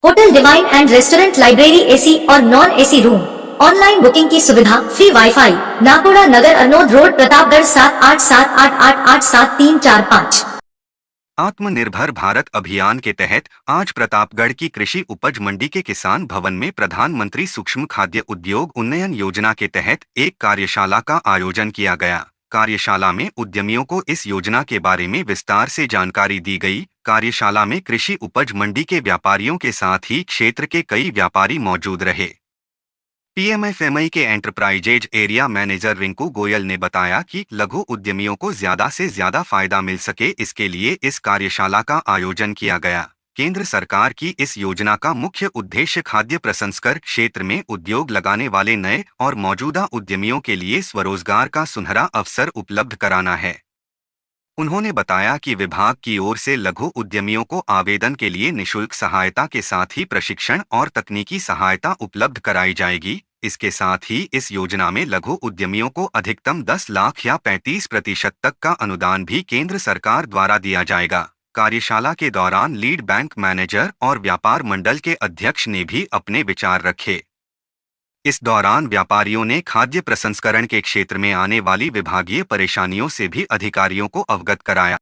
Hotel Divine and restaurant, library, AC और non AC room, online booking की सुविधा, free WiFi. Nakoda Nagar, Arnod road, Pratapgarh 7878887345। Atmanirbhar Bharat अभियान के तहत आज प्रतापगढ़ की कृषि उपज मंडी के किसान भवन में प्रधानमंत्री सूक्ष्म खाद्य उद्योग उन्नयन योजना के तहत एक कार्यशाला का आयोजन किया गया। कार्यशाला में उद्यमियों को इस योजना के बारे में विस्तार से जानकारी दी गई। कार्यशाला में कृषि उपज मंडी के व्यापारियों के साथ ही क्षेत्र के कई व्यापारी मौजूद रहे। पीएमएफएमई के enterprises area manager Rinku Goyal ने बताया कि लघु उद्यमियों को ज्यादा से ज्यादा फायदा मिल सके, इसके लिए इस कार्यशाला का आयोजन किया गया। केंद्र सरकार की इस योजना का मुख्य उद्देश्य खाद्य प्रसंस्करण क्षेत्र में उद्योग लगाने वाले नए और मौजूदा उद्यमियों के लिए स्वरोजगार का सुनहरा अवसर उपलब्ध कराना है। उन्होंने बताया कि विभाग की ओर से लघु उद्यमियों को आवेदन के लिए निशुल्क सहायता के साथ ही प्रशिक्षण और तकनीकी सहायता उपलब्ध कराई जाएगी। इसके साथ ही इस योजना में लघु उद्यमियों को अधिकतम 10 लाख या 35% तक का अनुदान भी केंद्र सरकार द्वारा दिया जाएगा। कार्यशाला के दौरान लीड बैंक मैनेजर और व्यापार मंडल के अध्यक्ष ने भी अपने विचार रखे। इस दौरान व्यापारियों ने खाद्य प्रसंस्करण के क्षेत्र में आने वाली विभागीय परेशानियों से भी अधिकारियों को अवगत कराया।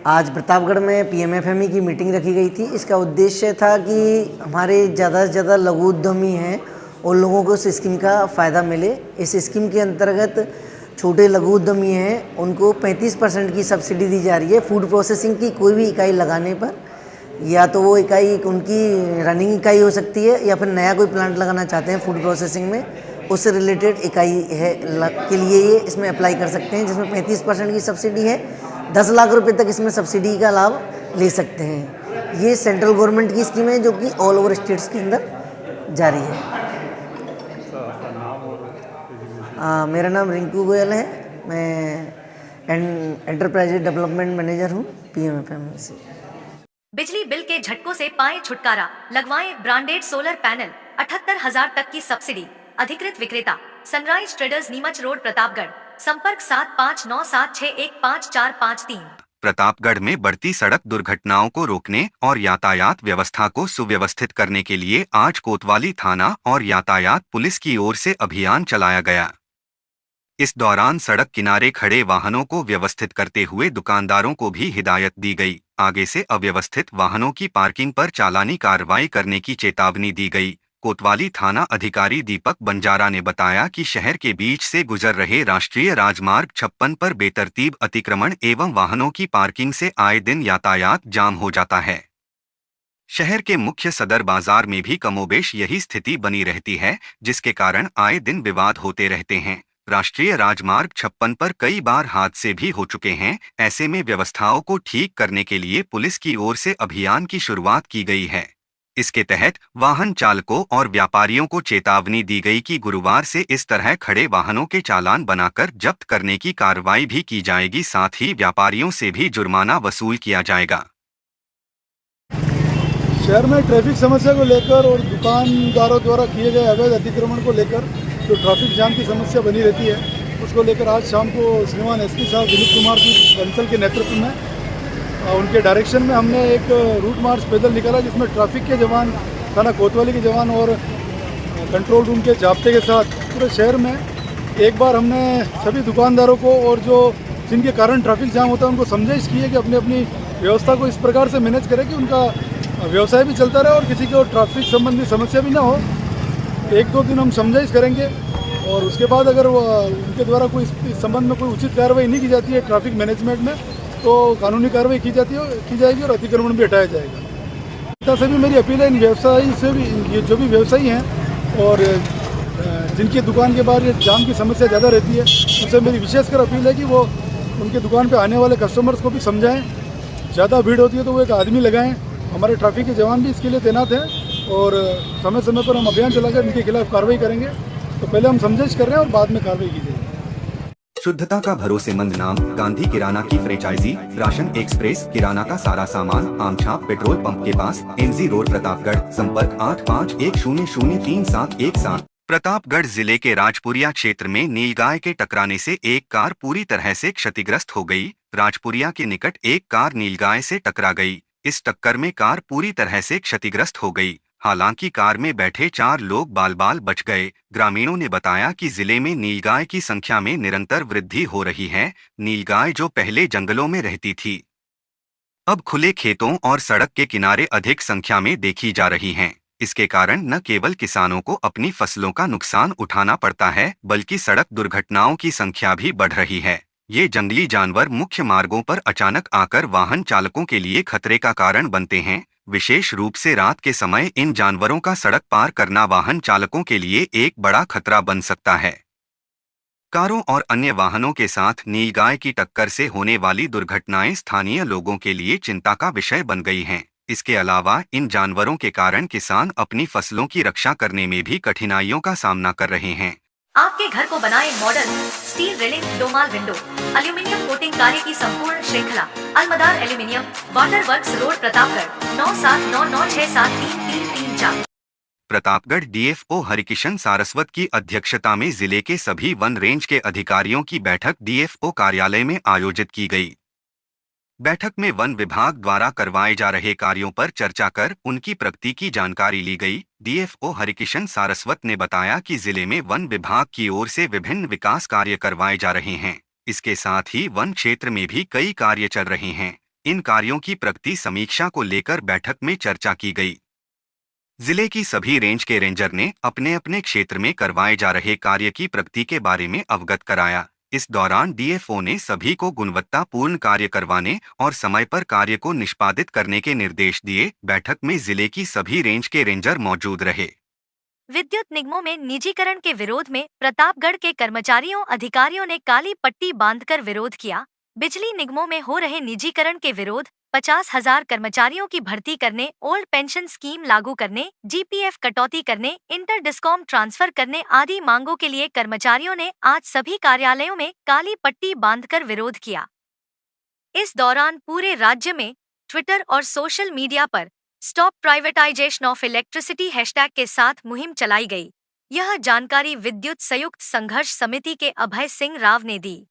आज प्रतापगढ़ में पीएमएफएमई की मीटिंग रखी गई थी। इसका उद्देश्य था कि हमारे ज़्यादा से ज़्यादा लघु उद्यमी हैं उन लोगों को इस स्कीम का फ़ायदा मिले। इस स्कीम के अंतर्गत छोटे लघु उद्यमी हैं उनको 35% की सब्सिडी दी जा रही है। फूड प्रोसेसिंग की कोई भी इकाई लगाने पर, या तो वो इकाई उनकी रनिंग इकाई हो सकती है या फिर नया कोई प्लांट लगाना चाहते हैं फूड प्रोसेसिंग में, उससे रिलेटेड इकाई है के लिए ये इसमें अप्लाई कर सकते हैं, जिसमें 35% की सब्सिडी है। 10 लाख रुपए तक इसमें सब्सिडी का लाभ ले सकते हैं। ये सेंट्रल गवर्नमेंट की स्कीम है जो कि ऑल ओवर स्टेट्स के अंदर जारी है। मेरा नाम रिंकू गोयल है, मैं एंटरप्राइज डेवलपमेंट मैनेजर हूँ पीएमएफएमई से। बिजली बिल के झटकों से पाएं छुटकारा, लगवाएं ब्रांडेड सोलर पैनल, 78,000 तक की सब्सिडी। अधिकृत विक्रेता sunrise traders, Neemuch road, Pratapgarh. संपर्क 7597615453। प्रतापगढ़ में बढ़ती सड़क दुर्घटनाओं को रोकने और यातायात व्यवस्था को सुव्यवस्थित करने के लिए आज कोतवाली थाना और यातायात पुलिस की ओर से अभियान चलाया गया। इस दौरान सड़क किनारे खड़े वाहनों को व्यवस्थित करते हुए दुकानदारों को भी हिदायत दी गई। आगे से अव्यवस्थित वाहनों की पार्किंग पर चालानी कार्रवाई करने की चेतावनी दी गई। कोतवाली थाना अधिकारी दीपक बंजारा ने बताया कि शहर के बीच से गुजर रहे राष्ट्रीय राजमार्ग 56 पर बेतरतीब अतिक्रमण एवं वाहनों की पार्किंग से आए दिन यातायात जाम हो जाता है। शहर के मुख्य सदर बाजार में भी कमोबेश यही स्थिति बनी रहती है, जिसके कारण आए दिन विवाद होते रहते हैं। राष्ट्रीय राजमार्ग 56 पर कई बार हादसे भी हो चुके हैं। ऐसे में व्यवस्थाओं को ठीक करने के लिए पुलिस की ओर से अभियान की शुरुआत की गई है। इसके तहत वाहन चालकों और व्यापारियों को चेतावनी दी गई कि गुरुवार से इस तरह खड़े वाहनों के चालान बनाकर जब्त करने की कार्रवाई भी की जाएगी। साथ ही व्यापारियों से भी जुर्माना वसूल किया जाएगा। शहर में ट्रैफिक समस्या को लेकर और दुकानदारों द्वारा किए गए अवैध अतिक्रमण को लेकर जो ट्रैफिक जाम की समस्या बनी रहती है, उसको लेकर आज शाम को श्रीमान एसपी साहब दिलीप कुमार जी बंसल के नेतृत्व में उनके डायरेक्शन में हमने एक रूट मार्च पैदल निकाला, जिसमें ट्रैफिक के जवान, थाना कोतवाली के जवान और कंट्रोल रूम के जाब्ते के साथ पूरे शहर में एक बार हमने सभी दुकानदारों को और जो जिनके कारण ट्रैफिक जाम होता है उनको समझाइश की है कि अपनी अपनी व्यवस्था को इस प्रकार से मैनेज करें कि उनका व्यवसाय भी चलता रहे और किसी को ट्रैफिक संबंधी समस्या भी ना हो। 1-2 दिन हम समझाइश करेंगे और उसके बाद अगर उनके द्वारा कोई इस संबंध में कोई उचित कार्रवाई नहीं की जाती है ट्रैफिक मैनेजमेंट में, तो कानूनी कार्रवाई की जाएगी और अतिक्रमण भी हटाया जाएगा। जनता से भी मेरी अपील है, इन व्यवसायी से भी, ये जो भी व्यवसायी हैं और जिनकी दुकान के बाहर ये जाम की समस्या ज़्यादा रहती है, उनसे मेरी विशेषकर अपील है कि वो उनके दुकान पर आने वाले कस्टमर्स को भी समझाएँ। ज़्यादा भीड़ होती है तो वो एक आदमी लगाएँ। हमारे ट्रैफिक के जवान भी इसके लिए तैनात हैं और समय समय पर हम अभियान चलाकर इनके खिलाफ कार्रवाई करेंगे। तो पहले हम समझाइश कर रहे हैं और बाद में कार्रवाई की जाएगी। शुद्धता का भरोसेमंद नाम, गांधी किराना की फ्रेंचाइजी, राशन एक्सप्रेस, किराना का सारा सामान, आमछाप पेट्रोल पंप के पास, एमजी रोड, प्रतापगढ़। संपर्क 8510037117। प्रतापगढ़ जिले के राजपुरिया क्षेत्र में नीलगाय के टकराने से एक कार पूरी तरह से क्षतिग्रस्त हो गई। राजपुरिया के निकट एक कार नीलगाय से टकरा गई। इस टक्कर में कार पूरी तरह से क्षतिग्रस्त हो गई। हालांकि कार में बैठे 4 लोग बाल बच गए। ग्रामीणों ने बताया कि जिले में नीलगाय की संख्या में निरंतर वृद्धि हो रही है। नीलगाय जो पहले जंगलों में रहती थी, अब खुले खेतों और सड़क के किनारे अधिक संख्या में देखी जा रही हैं। इसके कारण न केवल किसानों को अपनी फसलों का नुकसान उठाना पड़ता है, बल्कि सड़क दुर्घटनाओं की संख्या भी बढ़ रही है। ये जंगली जानवर मुख्य मार्गों पर अचानक आकर वाहन चालकों के लिए खतरे का कारण बनते हैं। विशेष रूप से रात के समय इन जानवरों का सड़क पार करना वाहन चालकों के लिए एक बड़ा खतरा बन सकता है। कारों और अन्य वाहनों के साथ नीलगाय की टक्कर से होने वाली दुर्घटनाएं स्थानीय लोगों के लिए चिंता का विषय बन गई हैं। इसके अलावा इन जानवरों के कारण किसान अपनी फसलों की रक्षा करने में भी कठिनाइयों का सामना कर रहे हैं। आपके घर को बनाए model steel railing, Domal window, aluminium coating कार्य की संपूर्ण श्रृंखला, Alamdar aluminium, water works road, Pratapgarh 9799673334। Pratapgarh DFO Harikishan Saraswat की अध्यक्षता में जिले के सभी वन रेंज के अधिकारियों की बैठक डीएफओ कार्यालय में आयोजित की गई। बैठक में वन विभाग द्वारा करवाए जा रहे कार्यों पर चर्चा कर उनकी प्रगति की जानकारी ली गई। डीएफओ हरिकिशन सारस्वत ने बताया कि जिले में वन विभाग की ओर से विभिन्न विकास कार्य करवाए जा रहे हैं। इसके साथ ही वन क्षेत्र में भी कई कार्य चल रहे हैं। इन कार्यों की प्रगति समीक्षा को लेकर बैठक में चर्चा की गई। जिले की सभी रेंज के रेंजर ने अपने अपने क्षेत्र में करवाए जा रहे कार्य की प्रगति के बारे में अवगत कराया। इस दौरान डीएफओ ने सभी को गुणवत्तापूर्ण कार्य करवाने और समय पर कार्य को निष्पादित करने के निर्देश दिए। बैठक में जिले की सभी रेंज के रेंजर मौजूद रहे। विद्युत निगमों में निजीकरण के विरोध में प्रतापगढ़ के कर्मचारियों अधिकारियों ने काली पट्टी बांधकर विरोध किया। बिजली निगमों में हो रहे निजीकरण के विरोध, 50,000 कर्मचारियों की भर्ती करने, ओल्ड पेंशन स्कीम लागू करने, जीपीएफ कटौती करने, इंटर डिस्कॉम ट्रांसफर करने आदि मांगों के लिए कर्मचारियों ने आज सभी कार्यालयों में काली पट्टी बांधकर विरोध किया। इस दौरान पूरे राज्य में ट्विटर और सोशल मीडिया पर stop privatisation of electricity hashtag के साथ मुहिम चलाई गई। यह जानकारी विद्युत संयुक्त संघर्ष समिति के अभय सिंह राव ने दी।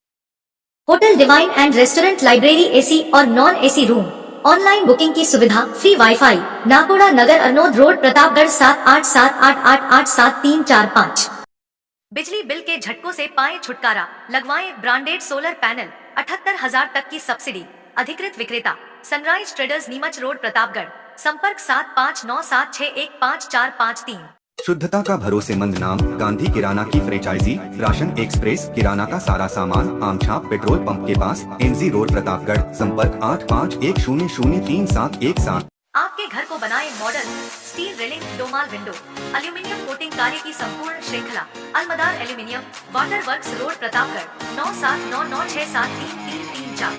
Hotel Divine and restaurant, library, AC और non AC room, online booking की सुविधा, free WiFi, Nakoda Nagar, Arnod road, Pratapgarh 7878887345। बिजली बिल के झटकों से पाएं छुटकारा, लगवाएं ब्रांडेड सोलर पैनल, 78,000 तक की सब्सिडी। अधिकृत विक्रेता sunrise traders, Neemuch road, Pratapgarh. संपर्क 7597615453। शुद्धता का भरोसेमंद नाम, गांधी किराना की फ्रेंचाइजी, राशन एक्सप्रेस, किराना का सारा सामान, आमछाप पेट्रोल पंप के पास, एमजी रोड, प्रतापगढ़। संपर्क 8510033717। आपके घर को बनाए model steel railing, Domal window, aluminium coating कार्य की संपूर्ण श्रृंखला, Alamdar aluminium, water works road, Pratapgarh 9799673334।